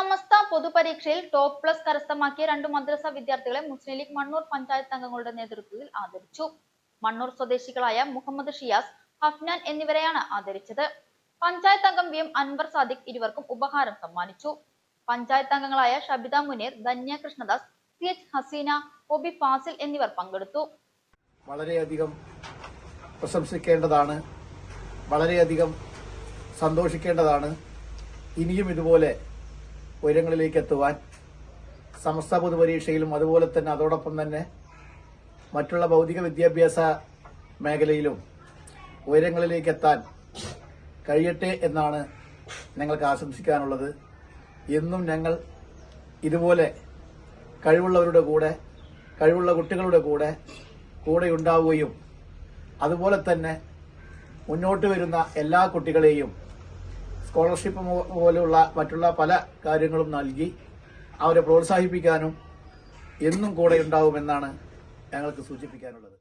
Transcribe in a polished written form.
സമസ്ത പൊതുപരീക്ഷയിൽ top plus കരസ്ഥമാക്കിയ 2 മദ്രസ വിദ്യാർത്ഥികളെ മുസ്ലിം league Mannur panchayat അംഗങ്ങളുടെ നേതൃത്വത്തിൽ ആദരിച്ചു. മണ്ണൂർ സ്വദേശികളായ മുഹമ്മദ് ഷിയാസ്, ഹഫ്നാൻ എന്നിവരെയാണ് ആദരിച്ചത്. പഞ്ചായത്ത് അംഗം വി എം അൻവർ സാദിഖ് ഇരുവർക്കും ഉപഹാരം സമ്മാനിച്ചു. പഞ്ചായത്ത് അംഗങ്ങളായ Shabitha Muneer, Dhanya Krishnadas, C H Haseena, OB Fasil എന്നിവർ പങ്കെടുത്തു. വളരെയധികം പ്രശംസിക്കേണ്ടതാണ്, വളരെയധികം സന്തോഷിക്കേണ്ടതാണ്. ഇനിയും ഇതുപോലെ ഉയരങ്ങളിലേക്ക് എത്തുവാൻ സമസ്ത പൊതുപരീക്ഷയിലും അതുപോലെ തന്നെ അതോടൊപ്പം തന്നെ മറ്റുള്ള ഭൗതിക വിദ്യാഭ്യാസ മേഖലയിലും ഉയരങ്ങളിലേക്ക് എത്താൻ കഴിയട്ടെ എന്നാണ് ഞങ്ങൾക്ക് ആശംസിക്കാനുള്ളത്. എന്നും ഞങ്ങൾ ഇതുപോലെ കഴിവുള്ളവരുടെ കൂടെ, കഴിവുള്ള കുട്ടികളുടെ കൂടെ ഉണ്ടാവുകയും അതുപോലെ തന്നെ മുന്നോട്ട് വരുന്ന എല്ലാ കുട്ടികളെയും സ്കോളർഷിപ്പ് പോലെയുള്ള മറ്റുള്ള പല കാര്യങ്ങളും നൽകി അവരെ പ്രോത്സാഹിപ്പിക്കാനും എന്നും കൂടെ ഉണ്ടാവുമെന്നാണ് ഞങ്ങൾക്ക് സൂചിപ്പിക്കാനുള്ളത്.